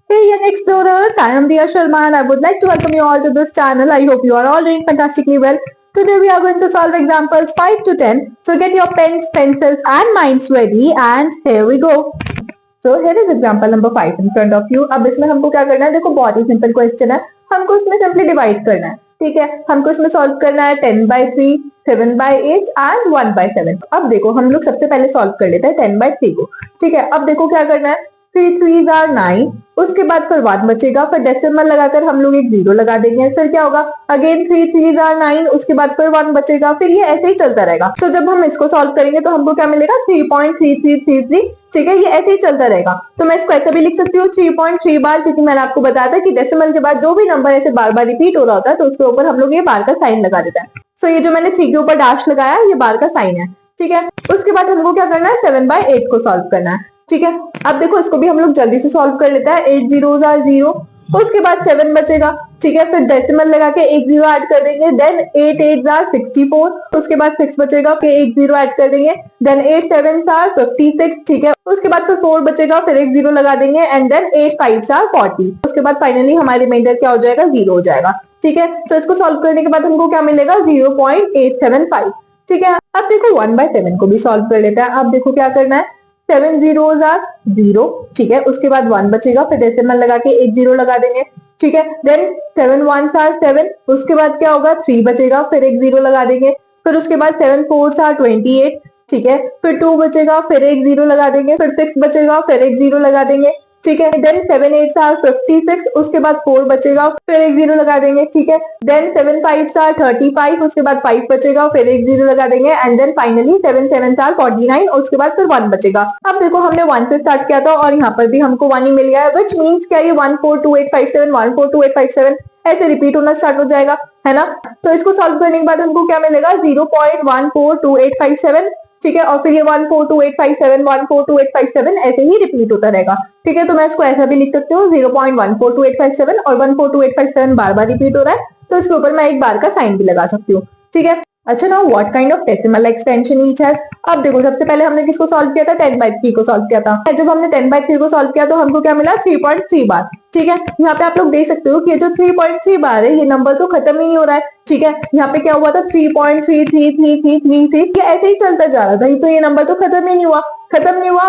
Hey young explorers, I am Diya Sharma and I would like to welcome you all to this channel. I hope you are all doing fantastically well. Today we are going to solve examples 5 to 10. So get your pens, pencils and minds ready and here we go. So here is example number 5 in front of you. अब इसमें हमको क्या करना है, देखो बहुत ही simple question है, हमको इसमें सिंपली डिवाइड करना है, ठीक है। हमको इसमें सॉल्व करना है 10/3, 7/8 एंड 1/7। अब देखो हम लोग सबसे पहले सॉल्व कर लेते हैं 10/3 को, ठीक है। अब देखो क्या करना है, 3 3s are 9, उसके बाद फिर 1 बचेगा, फिर डेसिमल लगाकर हम लोग एक 0 लगा देंगे, फिर क्या होगा, अगेन 3 3s are 9, उसके बाद फिर 1 बचेगा, फिर ये ऐसे ही चलता रहेगा। तो जब हम इसको सॉल्व करेंगे तो हमको क्या मिलेगा, 3.3333, ठीक है। ये ऐसे ही चलता रहेगा। तो मैं इसको ऐसे भी लिख सकती हूँ 3.3 बार, क्योंकि मैंने आपको बताया था कि डेसिमल के बाद जो भी नंबर ऐसे बार बार रिपीट हो रहा होता है तो उसके ऊपर हम लोग ये बार का साइन लगा देता है। सो ये जो मैंने 3 के ऊपर डैश लगाया ये बार का साइन है, ठीक है। उसके बाद हमको क्या करना है, 7/8 को सॉल्व करना है, ठीक है। अब देखो इसको भी हम लोग जल्दी से सॉल्व कर लेते हैं। 8 zeros are 0, उसके बाद 7 बचेगा, ठीक है। फिर डेसिमल लगा के एक 0 ऐड कर देंगे, देन 8 8s are 64, उसके बाद 6 बचेगा, फिर एक 0 ऐड कर देंगे, देन 8 7s are 56, ठीक है। उसके बाद फिर 4 बचेगा, फिर एक 0 लगा देंगे एंड देन 8 5s are 40, उसके बाद फाइनली हमारे रिमाइंडर क्या हो जाएगा, 0 हो जाएगा, ठीक है। तो इसको सॉल्व करने के बाद हमको क्या मिलेगा, 0.875, ठीक है। अब देखो 1/7 को भी सॉल्व कर लेते हैं। अब देखो क्या करना है, 7 zeros are 0, ठीक है। उसके बाद 1 बचेगा, फिर डेसिमल लगा के एक 0 लगा देंगे, ठीक है। देन 7 1s are 7, उसके बाद क्या होगा, 3 बचेगा, फिर एक 0 लगा देंगे, फिर उसके बाद 7 4s are 28, ठीक है। फिर 2 बचेगा, फिर एक 0 लगा देंगे, फिर 6 बचेगा, फिर एक 0 लगा देंगे, ठीक है। देन 7 8s are 56, उसके बाद 4 बचेगा, फिर एक 0 लगा देंगे, ठीक है। देन 7 5s are 35, उसके बाद 5 बचेगा, फिर एक 0 लगा देंगे and then finally 7 7s are 49, उसके बाद फिर 1 बचेगा। अब देखो हमने 1 से स्टार्ट किया था और यहाँ पर भी हमको 1 ही मिल गया है, विच मीन्स क्या, ये 142857 142857 ऐसे रिपीट होना स्टार्ट हो जाएगा, है ना। तो इसको सॉल्व करने के बाद हमको क्या मिलेगा, 0.142857, ठीक है। और फिर ये 142857 142857 ऐसे ही रिपीट होता रहेगा, ठीक है। तो मैं इसको ऐसा भी लिख सकती हूँ 0.142857 और 142857 बार बार रिपीट हो रहा है, तो इसके ऊपर मैं एक बार का साइन भी लगा सकती हूँ, ठीक है। अच्छा ना, what kind of decimal extension each has. अब देखो सबसे पहले हमने किसको सॉल्व किया था, 10/3 को सॉल्व किया था। जब हमने 10/3 को सॉल्व किया तो हमको क्या मिला, 3.3 बार, ठीक है। यहाँ पे आप लोग देख सकते हो कि ये जो 3.3 बार है ये नंबर तो खत्म ही नहीं हो रहा है, ठीक है। यहाँ पे क्या हुआ था, 3.33333, ये ऐसे ही चलता जा रहा था, तो ये नंबर तो खत्म ही नहीं हुआ,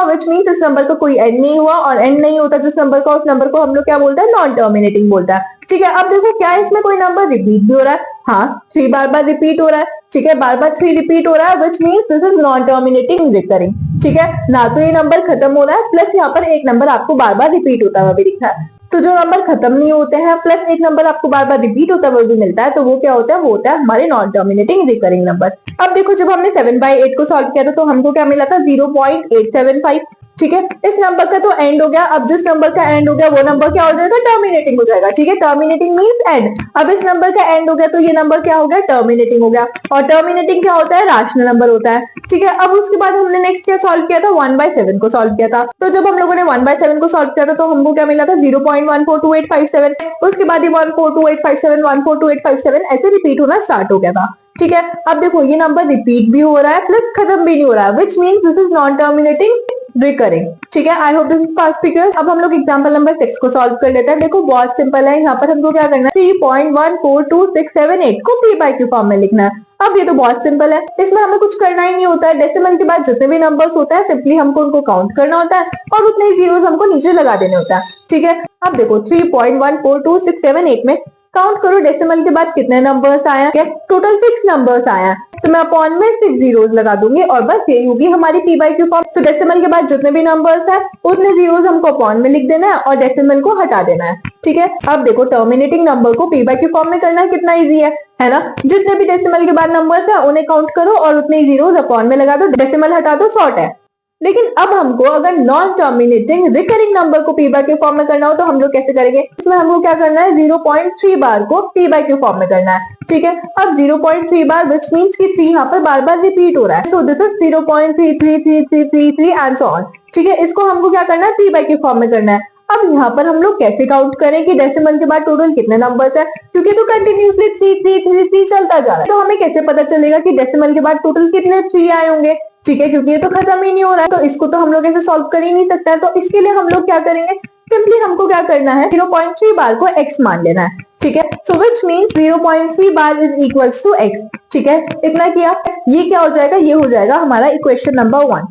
विच मीन्स इस नंबर का कोई एंड नहीं हुआ, और एंड नहीं होता जिस नंबर का, उस नंबर को हम लोग क्या बोलते हैं, नॉन टर्मिनेटिंग बोलता है, ठीक है। अब देखो क्या है, इसमें कोई नंबर रिपीट भी हो रहा है, हाँ 3 बार बार रिपीट हो रहा है, ठीक है। बार बार 3 रिपीट हो रहा है, which means this is non terminating recurring, ठीक है। ना तो ये नंबर खत्म हो रहा है, प्लस यहाँ पर एक नंबर आपको बार बार रिपीट होता हुआ भी दिख रहा है। तो जो नंबर खत्म नहीं होते हैं प्लस एक नंबर आपको बार बार रिपीट होता हुआ भी मिलता है, तो वो क्या होता है, वो होता है हमारे नॉन टर्मिनेटिंग रिकरिंग नंबर। अब देखो जब हमने 7/8 को सॉल्व किया था तो हमको क्या मिला था, 0.875, ठीक है। इस नंबर का तो एंड हो गया, अब जिस नंबर का एंड हो गया वो नंबर क्या हो जाएगा, टर्मिनेटिंग हो जाएगा, ठीक है। Terminating means and. अब इस नंबर का एंड हो गया तो ये नंबर क्या हो गया, टर्मिनेटिंग हो गया, और टर्मिनेटिंग क्या होता है, रैशनल नंबर होता है, ठीक है। अब उसके बाद हमने नेक्स्ट क्या सॉल्व किया था, 1/7 को सॉल्व किया था। तो जब हम लोगों ने 1/7 को सॉल्व किया था तो हमको क्या मिला था, 0.142857, उसके बाद ये 1428571 1428557 ऐसे रिपीट होना स्टार्ट हो गया था, ठीक है। अब देखो ये नंबर रिपीट भी हो रहा है प्लस खत्म भी नहीं हो रहा है, which means this is non terminating recurring, ठीक है। I hope this is fast figure. अब हम लोग एग्जांपल नंबर 6 को सॉल्व कर लेते हैं। देखो बहुत सिंपल है, यहाँ पर हमको क्या करना है, 3.142678 को p बाय q फॉर्म में लिखना है। अब ये तो बहुत सिंपल है, इसमें हमें कुछ करना ही नहीं होता है, डेसिमल के बाद जितने भी नंबर्स होते हैं सिंपली हमको उनको काउंट करना होता है और उतने ही जीरोस हमको नीचे लगा देने होता है, ठीक है। अब देखो 3.142678 में काउंट करो डेसिमल के बाद कितने नंबर्स आए हैं, टोटल 6 नंबर्स आए हैं, तो मैं अपॉन में 6 जीरोस लगा दूंगी और बस यही होगी हमारी p बाय q फॉर्म। तो डेसिमल के बाद जितने भी नंबर्स हैं उतने जीरोस हमको अपॉन में लिख देना है और डेसिमल को हटा देना है, ठीक है। अब देखो टर्मिनेटिंग नंबर को p बाय q फॉर्म में करना कितना इजी है ना। जितने भी डेसिमल के बाद नंबर्स हैं उन्हें काउंट करो और उतने ही जीरोस अपॉन में लगा दो, डेसिमल हटा दो, शॉर्ट है। लेकिन अब हमको अगर नॉन टर्मिनेटिंग रिकरिंग नंबर को p बाय q फॉर्म में करना हो तो हम लोग कैसे करेंगे, इसमें हमको क्या करना है, 0.3 बार को p बाय q फॉर्म में करना है, ठीक है। अब 0.3 बार विच मीन्स कि 3 यहाँ पर बार बार रिपीट हो रहा है, so this is 0.33333 and so on, ठीक है। इसको हमको क्या करना है, p बाय q फॉर्म में करना है। अब यहाँ पर हम लोग कैसे काउंट करें कि डेसिमल के बाद टोटल कितने नंबर्स है, क्योंकि तो कंटिन्यूसली 3 चलता जा रहा है, तो हमें कैसे पता चलेगा कि डेसिमल के बाद टोटल कितने 3 आए होंगे, ठीक है, क्योंकि ये तो खत्म ही नहीं हो रहा है, तो इसको तो हम लोग ऐसे सॉल्व कर ही नहीं सकता है। तो इसके लिए हम लोग क्या करेंगे, सिंपली हमको क्या करना है, 0.3 बार को x मान लेना है, ठीक है। So which means 0.3 bar is equals to x, ठीक है। इतना किया, ये क्या हो जाएगा, ये हो जाएगा हमारा इक्वेशन नंबर 1।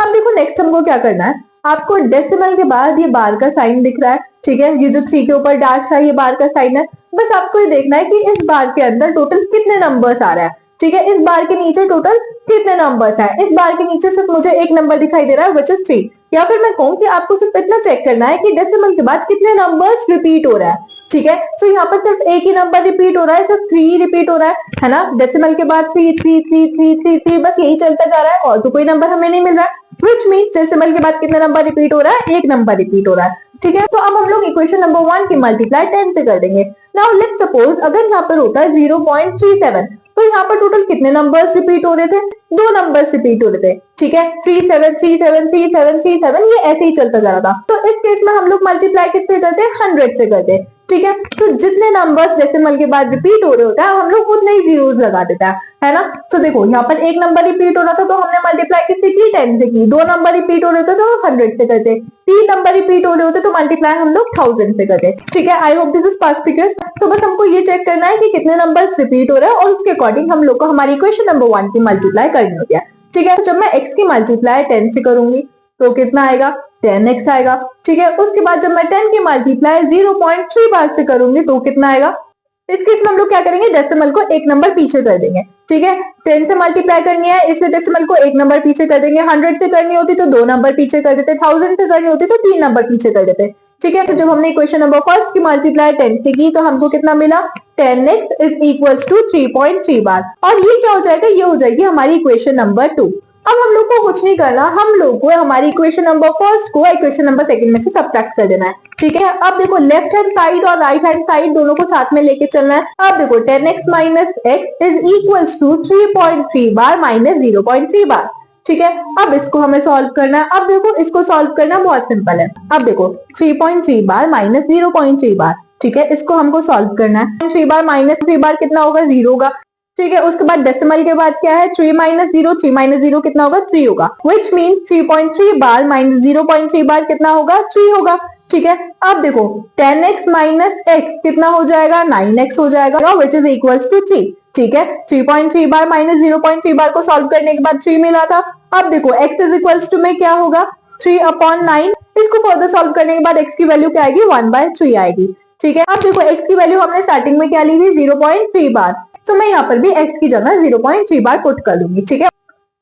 अब देखो नेक्स्ट हमको क्या करना है, आपको डेसिमल के बाद ये बार का साइन दिख रहा है, ठीक है। ये जो 3 के ऊपर डैश है ये बार का साइन है। बस आपको ये देखना है कि इस बार के अंदर टोटल कितने नंबर्स आ रहा है, ठीक है। इस बार के नीचे टोटल कितने नंबर्स है, इस बार के नीचे सिर्फ मुझे एक नंबर दिखाई दे रहा है विच इज 3। या फिर मैं कहूँ कि आपको सिर्फ इतना चेक करना है कि डेसिमल के बाद कितने नंबर्स रिपीट हो रहा है, ठीक है। तो यहाँ पर सिर्फ एक ही नंबर रिपीट हो रहा है, सिर्फ 3 रिपीट हो रहा है ना। डेसिमल के बाद 3 3 3 3 3 3 बस यही चलता जा रहा है और तो कोई नंबर हमें नहीं मिल रहा है। Which means डेसिमल के बाद कितने नंबर रिपीट हो रहा है, एक नंबर रिपीट हो रहा है, ठीक है। तो अब हम लोग इक्वेशन नंबर 1 की मल्टीप्लाई 10 से कर देंगे। नाउ लेट्स सपोज अगर यहाँ पर होता है 0.37, तो यहाँ पर टोटल कितने नंबर्स रिपीट हो रहे थे, 2 नंबर्स रिपीट हो रहे थे, ठीक है। 37 37 37 37 ये ऐसे ही चलता जा रहा था। तो इस केस में हम लोग मल्टीप्लाई किससे करते हैं, 100 से करते हैं, ठीक है। तो जितने नंबर्स डेसिमल के बाद रिपीट हो रहे होते हैं हम लोग उतने ही जीरोस लगा देता है ना। तो देखो यहाँ पर एक नंबर रिपीट हो रहा था तो हमने मल्टीप्लाई किससे की, 10 से की। 2 नंबर रिपीट हो रहे थे तो 100 से करते। 3 नंबर रिपीट हो रहे होते तो मल्टीप्लाई हम लोग 1000 से करते, ठीक है। I hope this is perspicuous. तो बस हमको ये चेक करना है कि कितने नंबर्स रिपीट हो रहे हैं और उसके अकॉर्डिंग हम लोग को हमारी इक्वेशन नंबर 1 की मल्टीप्लाई करनी होती है, ठीक है। तो जब मैं x की मल्टीप्लाई 10 से करूंगी तो कितना आएगा, 10x आएगा, ठीक है। उसके बाद जब मैं 10 की मल्टीप्लाई 0.3 बार से करूंगी तो कितना आएगा। इस केस में हम लोग क्या करेंगे, डेसिमल को एक नंबर पीछे कर देंगे, ठीक है। 10 से मल्टीप्लाई करनी है, इससे डेसिमल को एक नंबर पीछे कर देंगे। 100 से करनी होती तो 2 नंबर पीछे कर देते। 1000 से करनी होती तो 3 नंबर पीछे कर देते, ठीक है। तो जब हमने इक्वेशन नंबर फर्स्ट की मल्टीप्लाई 10 से की तो हमको कितना मिला, 10x इज इक्वल्स टू 3.3 बार। और ये क्या हो जाएगा, ये हो जाएगी हमारी इक्वेशन नंबर 2। अब हम लोग को कुछ नहीं करना, हम लोग को हमारी इक्वेशन नंबर फर्स्ट को इक्वेशन नंबर सेकंड में से सब्ट्रैक्ट कर देना है, ठीक है। अब देखो लेफ्ट हैंड साइड और राइट हैंड साइड दोनों को साथ में लेके चलना है। अब देखो 10x minus x is equals to 3.3 bar minus 0.3 bar, ठीक है। अब इसको हमें सॉल्व करना है। अब देखो इसको सॉल्व करना बहुत सिंपल है। अब देखो 3.3 बार माइनस 0.3 बार, ठीक है। इसको हमको सॉल्व करना है। 3 बार माइनस 3 बार कितना होगा, 0 होगा, ठीक है। उसके बाद डेसिमल के बाद क्या है, 3 माइनस 0, 3 माइनस 0 कितना होगा, 3 होगा। विच मीन्स 3.3 बार माइनस 0.3 बार कितना होगा, 3 होगा, ठीक है। अब देखो 10x माइनस x कितना हो जाएगा, 9x हो जाएगा, विच इज इक्वल्स टू 3, ठीक है। 3.3 बार माइनस 0.3 बार को सॉल्व करने के बाद 3 मिला था। अब देखो x इज इक्वल्स टू में क्या होगा, 3/9। इसको फर्दर सॉल्व करने के बाद x की वैल्यू क्या आएगी, 1/3 आएगी, ठीक है। अब देखो x की वैल्यू हमने स्टार्टिंग में क्या ली थी, 0.3 बार। तो मैं यहाँ पर भी x की जगह 0.3 बार पुट कर दूंगी, ठीक है।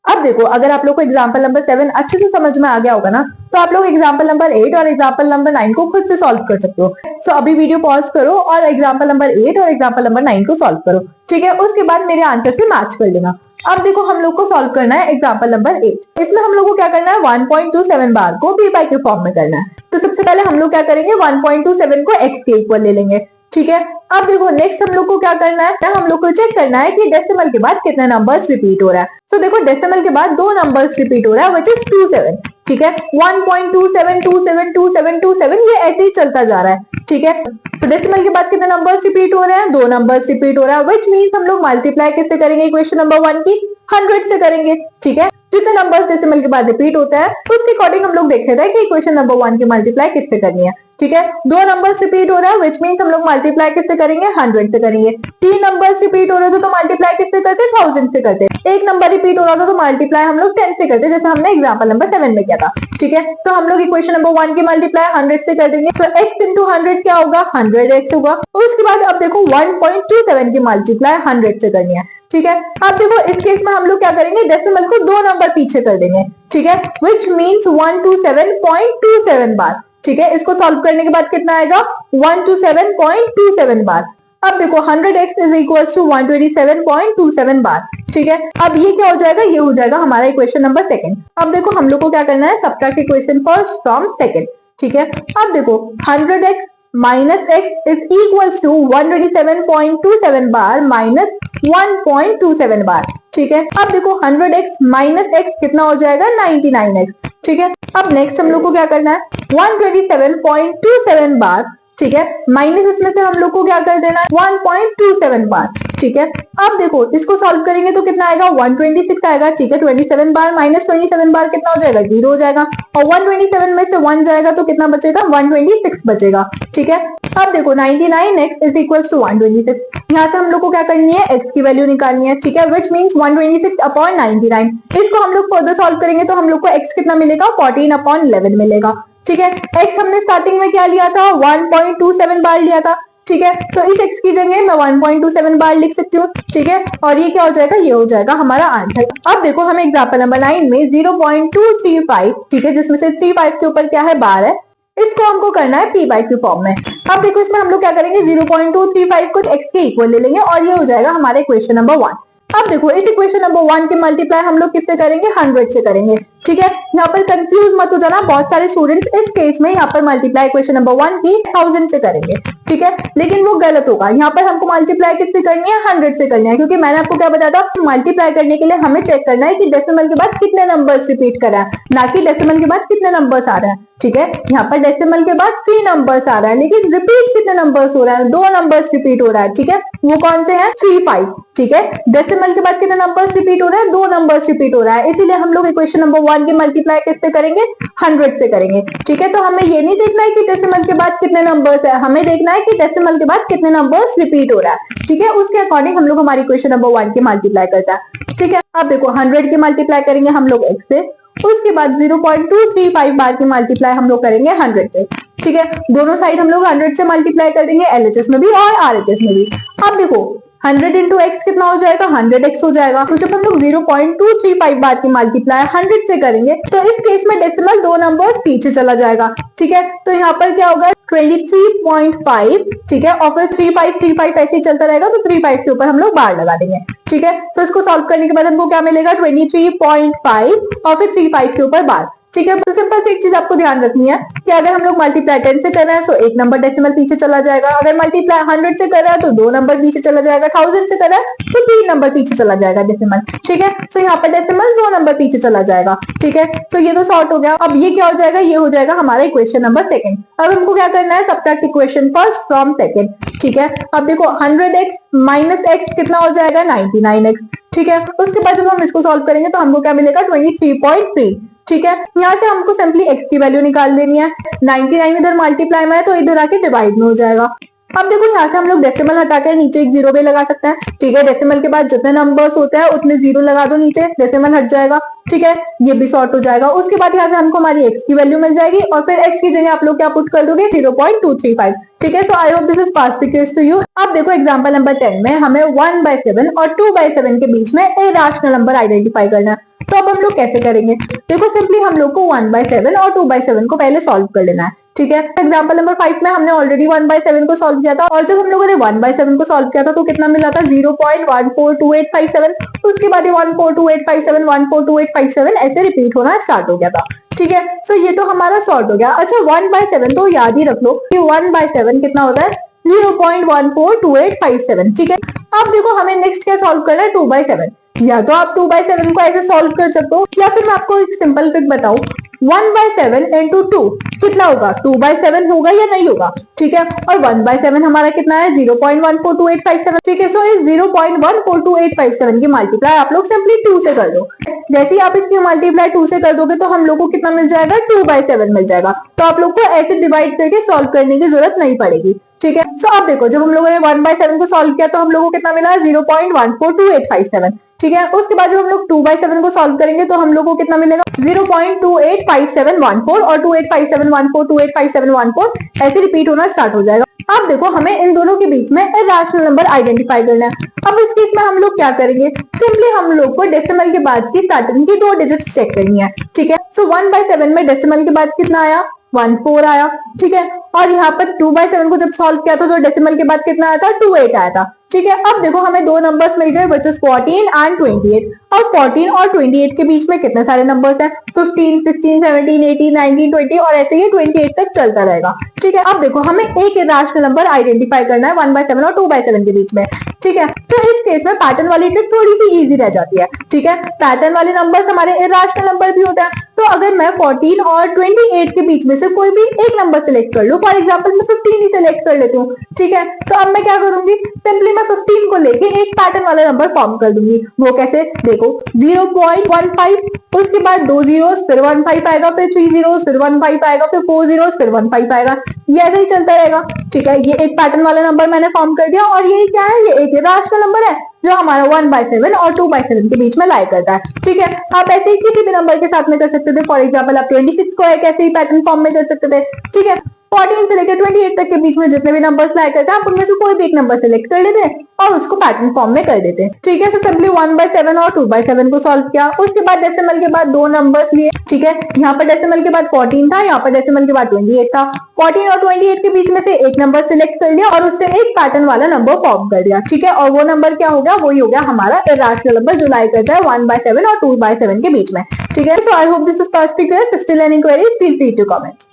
अब देखो अगर आप लोग को एग्जाम्पल नंबर 7 अच्छे से समझ में आ गया होगा ना, तो आप लोग एग्जाम्पल नंबर 8 और एग्जाम्पल नंबर 9 को खुद से सॉल्व कर सकते हो। तो अभी वीडियो पॉज करो और एग्जाम्पल नंबर 8 और एग्जाम्पल नंबर 9 को सॉल्व करो, ठीक है। उसके बाद मेरे आंसर से मैच कर लेना। अब देखो हम लोग को सॉल्व करना है एग्जाम्पल नंबर 8। इसमें हम लोग को क्या करना है, 1.27 बार को p बाई q फॉर्म में करना है। तो सबसे पहले हम लोग क्या करेंगे, 1.27 को x के इक्वल ले लेंगे, ठीक है। अब देखो नेक्स्ट हम लोग को क्या करना है, हम लोग को चेक करना है कि डेसिमल के बाद कितने नंबर्स रिपीट हो रहा है। तो देखो डेसिमल के बाद 2 नंबर्स रिपीट हो रहा है विच इज 27, ठीक है। 1.27 27 27 27 ये ऐसे ही चलता जा रहा है, ठीक है। तो डेसिमल के बाद कितने नंबर्स रिपीट हो रहे हैं, 2 नंबर्स रिपीट हो रहा है, विच मीन्स हम लोग मल्टीप्लाई किससे करेंगे, इक्वेशन नंबर 1 की 100 से करेंगे, ठीक है। जितने नंबर्स डेसिमल के बाद रिपीट होता है तो उसके अकॉर्डिंग हम लोग देख रहे थे कि इक्वेशन नंबर 1 की मल्टीप्लाई किससे करनी है, ठीक है। 2 नंबर्स रिपीट हो रहा है विच मीन्स हम लोग मल्टीप्लाई किससे करेंगे, 100 से करेंगे। 3 नंबर्स रिपीट हो रहे थे तो मल्टीप्लाई किससे करते, 1000 से करते। 1 नंबर रिपीट हो रहा था तो मल्टीप्लाई हम लोग 10 से करते, जैसे हमने एग्जाम्पल नंबर 7 में किया था, ठीक है। तो हम लोग इक्वेशन नंबर 1 की मल्टीप्लाई 100 से कर देंगे। तो x इंटू 100 क्या होगा, 100x होगा। उसके बाद अब देखो 1.27 की मल्टीप्लाई 100 से करनी है, ठीक है। अब देखो इस केस में हम लोग क्या करेंगे, डेसिमल को 2 नंबर पीछे कर देंगे, ठीक है। विच मीन्स 127.27 बार, ठीक है। इसको सॉल्व करने के बाद कितना आएगा, 127.27 बार। अब देखो 100x इज इक्वल टू 127.27 बार, ठीक है। अब ये क्या हो जाएगा, ये हो जाएगा हमारा इक्वेशन नंबर 2। अब देखो हम लोग को क्या करना है, subtract equation first from second, ठीक है। अब देखो 100x minus x is equal to 127.27 bar minus 1.27 bar, ठीक है। अब देखो 100x माइनस x कितना हो जाएगा, 99x, ठीक है। अब नेक्स्ट हम लोग को क्या करना है, 127.27 बार, ठीक है, माइनस इसमें से हम लोग को क्या कर देना है, 1.27 बार। ठीक है। अब देखो इसको सॉल्व करेंगे तो कितना आएगा 126 आएगा, ठीक है। 27 बार माइनस 27 बार कितना हो जाएगा 0 हो जाएगा, और 127 में से 1 जाएगा तो कितना बचेगा 126 बचेगा, ठीक है। अब देखो 99x इज इक्वल टू 126, यहाँ से हम लोग को क्या करनी है x की वैल्यू निकालनी है, ठीक है, विच मीन्स 126 अपॉन 99। इसको हम लोग फर्दर सॉल्व करेंगे तो हम लोग को x कितना मिलेगा 14 अपॉन 11 मिलेगा, ठीक है। x हमने स्टार्टिंग में क्या लिया था 1.27 बार लिया था, ठीक है। तो इस x की जगह मैं 1.27 बार लिख सकती हूँ, ठीक है। और ये क्या हो जाएगा, ये हो जाएगा हमारा आंसर। अब देखो हमें एग्जांपल नंबर 9 में 0.235, ठीक है, जिसमें से 35 के ऊपर क्या है बार है, इसको हमको करना है p बाई क्यू फॉर्म में। अब देखो इसमें हम लोग क्या करेंगे 0.235 को x के इक्वल ले लेंगे और ये हो जाएगा हमारा इक्वेशन नंबर 1। अब देखो इस इक्वेशन नंबर 1 के मल्टीप्लाई हम लोग किससे करेंगे 100 से करेंगे, ठीक है। यहाँ पर कंफ्यूज मत हो जाना, बहुत सारे स्टूडेंट्स इस केस में यहाँ पर मल्टीप्लाई इक्वेशन नंबर 1 की 1000 से करेंगे, ठीक है, लेकिन वो गलत होगा। यहाँ पर हमको मल्टीप्लाई किससे करनी है 100 से करनी है, क्योंकि मैंने आपको क्या बताया था मल्टीप्लाई करने के लिए हमें चेक करना है कि डेसिमल के बाद कितने नंबर्स रिपीट करा है, ना कि डेसिमल के बाद कितने नंबर्स आ रहा है, ठीक है। यहाँ पर डेसिमल के बाद 3 नंबर्स आ रहा है, लेकिन रिपीट कितने नंबर्स हो रहा है 2 नंबर्स रिपीट हो रहा है, ठीक है। वो कौन से हैं 3 5, ठीक है। डेसिमल के बाद कितने नंबर्स रिपीट हो रहा है 2 नंबर्स रिपीट हो रहा है, इसीलिए हम लोग इक्वेशन नंबर 1 की मल्टीप्लाई किससे करेंगे 100 से करेंगे, ठीक है। तो हमें ये नहीं देखना है कि डेसिमल के बाद कितने नंबर्स है, हमें देखना है कि डेसिमल के बाद कितने नंबर्स रिपीट हो रहा है, ठीक है। उसके अकॉर्डिंग हम लोग हमारी इक्वेशन नंबर 1 की मल्टीप्लाई करता है, ठीक है। अब देखो 100 की मल्टीप्लाई करेंगे हम लोग x से, उसके बाद 0.235 बार की मल्टीप्लाई हम लोग करेंगे 100 से, ठीक है। दोनों साइड हम लोग 100 से मल्टीप्लाई कर देंगे LHS में भी और RHS में भी। अब देखो 100 इंटू एक्स कितना हो जाएगा 100x हो जाएगा। तो जब हम लोग 0.235 बार की मल्टीप्लाई 100 से करेंगे तो इस केस में डेसिमल 2 नंबर्स पीछे चला जाएगा, ठीक है। तो यहाँ पर क्या होगा 23.5, ठीक है, और फिर 3535 ऐसे ही चलता रहेगा, तो 35 के ऊपर हम लोग बार लगा देंगे, ठीक है। तो इसको सॉल्व करने के बाद हमको क्या मिलेगा 23.5 और फिर 35 के ऊपर बार, ठीक है। तो सिंपल से एक चीज आपको ध्यान रखनी है कि अगर हम लोग मल्टीप्लाई 10 से कर रहे हैं तो 1 नंबर डेसिमल पीछे चला जाएगा, अगर मल्टीप्लाई 100 से कर रहे हैं तो 2 नंबर पीछे चला जाएगा, 1000 से कर रहे हैं तो 3 नंबर पीछे चला जाएगा डेसिमल, ठीक है। तो यहाँ पर डेसिमल 2 नंबर पीछे चला जाएगा, ठीक है। तो ये तो सॉर्ट हो गया। अब ये क्या हो जाएगा, ये हो जाएगा हमारा इक्वेशन नंबर 2। अब हमको क्या करना है subtract equation first from second, ठीक है। अब देखो 100x माइनस x कितना हो जाएगा 99x, ठीक है। उसके बाद जब हम इसको सॉल्व करेंगे तो हमको क्या मिलेगा 23.3, ठीक है। यहाँ से हमको सिंपली x की वैल्यू निकाल देनी है, 99 इधर मल्टीप्लाई में है तो इधर आके डिवाइड में हो जाएगा। अब देखो यहाँ से हम लोग डेसिमल हटा के नीचे एक 0 भी लगा सकते हैं, ठीक है। डेसिमल के बाद जितने नंबर्स होते हैं उतने 0 लगा दो नीचे, डेसिमल हट जाएगा, ठीक है। ये भी सॉर्ट हो जाएगा। उसके बाद यहाँ से हमको हमारी x की वैल्यू मिल जाएगी और फिर x की जगह आप लोग क्या पुट कर दोगे 0.235, ठीक है। So I hope this is pass to you. अब देखो एग्जाम्पल नंबर 10 में हमें 1/7 और 2/7 के बीच में ए रैशनल नंबर आइडेंटिफाई करना है। तो अब हम लोग कैसे करेंगे, देखो सिंपली हम लोग को 1/7 और 2/7 को पहले सॉल्व कर लेना है, ठीक है। एग्जाम्पल नंबर 5 में हमने ऑलरेडी 1/7 को सॉल्व किया था और जब हम लोगों ने 1/7 को सॉल्व किया था तो कितना मिला था 0.142857। उसके बाद 142857 142857 ऐसे रिपीट होना स्टार्ट हो गया था, ठीक है। सो ये तो हमारा सॉल्व हो गया। अच्छा 1/7 तो याद ही रख लो कि 1/7 कितना होता है 0.142857, ठीक है। अब देखो हमें नेक्स्ट क्या सॉल्व करना है 2/7। या तो आप 2/7 को ऐसे सॉल्व कर सकते हो या फिर मैं आपको एक सिंपल ट्रिक बताऊं 1/7 इंटू 2 कितना होगा 2/7 होगा या नहीं होगा, ठीक है। और 1/7 हमारा कितना है 0.142857, ठीक है। सो इस 0.142857 की मल्टीप्लाई आप लोग सिंपली 2 से कर दो। जैसे ही आप इसकी मल्टीप्लाई 2 से कर दोगे तो हम लोग को कितना मिल जाएगा 2/7 मिल जाएगा। तो आप लोग को ऐसे डिवाइड करके सॉल्व करने की जरूरत नहीं पड़ेगी, ठीक है। सो अब देखो जब हम लोगों ने 1/7 को सॉल्व किया तो हम लोगों को कितना मिला 0.142857, ठीक है। उसके बाद जब हम लोग 2/7 को सॉल्व करेंगे तो हम लोग को कितना मिलेगा 0.285714 और 285714 285714 ऐसे रिपीट होना स्टार्ट हो जाएगा। अब देखो हमें इन दोनों के बीच में रैशनल नंबर आइडेंटिफाई करना है। अब इस केस में हम लोग क्या करेंगे सिंपली हम लोग को डेसिमल के बाद की स्टार्टिंग की 2 डिजिट्स चेक करनी है, ठीक है। सो 1/7 में डेसिमल के बाद कितना आया 14 आया, ठीक है। और यहाँ पर 2/7 को जब सॉल्व किया था तो डेसिमल के बाद कितना आया था 28 आया था, ठीक है। अब देखो हमें 2 नंबर्स मिल गए विच इज 14 एंड 28। और 14 और 28 के बीच में कितने सारे नंबर्स हैं 15 16 17 18 19 20 और ऐसे ही 28 तक चलता रहेगा, ठीक है। अब देखो हमें एक इरेशनल नंबर आइडेंटिफाई करना है 1/7 और 2/7 के बीच में, ठीक है। तो इस केस में पैटर्न वाली ट्रिक थोड़ी सी इजी रह जाती है, ठीक है। पैटर्न वाले नंबर्स हमारे इरेशनल नंबर भी होते हैं। तो अगर मैं 14 और 28 के बीच में से कोई भी एक नंबर सिलेक्ट कर लूं, फॉर एग्जांपल मैं 15 ही सिलेक्ट कर लेती हूँ, ठीक है। तो अब मैं क्या करूंगी सिंपली मैं 15 को लेके एक पैटर्न वाला नंबर फॉर्म कर दूंगी। वो कैसे, देखो 0.15, उसके बाद 2 zeros, फिर 15 आएगा, फिर 3 zeros, फिर 15 आएगा, फिर 4 zeros, फिर 15 आएगा। ये ऐसे ही चलता रहेगा। ठीक है, ये एक पैटर्न वाला नंबर मैंने फॉर्म कर दिया। और ये क्या है, ये एक राशनल नंबर है जो हमारा 1/7 और 2/7 के बीच में लाई करता है। ठीक है, आप ऐसे ही किसी भी नंबर के साथ में कर सकते थे। फॉर एग्जाम्पल आप 26 को एक ऐसे ही पैटर्न फॉर्म में कर सकते थे। ठीक है, 14 से लेकर 28 तक के बीच में जितने भी नंबर्स लाई करते हैं, आप उनमें से कोई भी एक नंबर सेलेक्ट कर लेते हैं और उसको पैटर्न फॉर्म में कर देते हैं। ठीक है, तो सिंपली 1/7 और 2/7 को सॉल्व किया। उसके बाद डेसिमल के बाद दो नंबर्स लिए। ठीक है, यहाँ पर डेसिमल के बाद 14 था, यहाँ पर डेसिमल के बाद 28 था। 14 और 28 के बीच में से एक नंबर सिलेक्ट कर लिया और उससे एक पैटर्न वाला नंबर फॉर्म कर दिया। ठीक है, और वो नंबर क्या हो गया, वही हो गया हमारा इरेशनल नंबर जो लाई करता है 1/7 और 2/7 के बीच में। ठीक है, so I hope this is perspective. Still any queries, feel free to comment.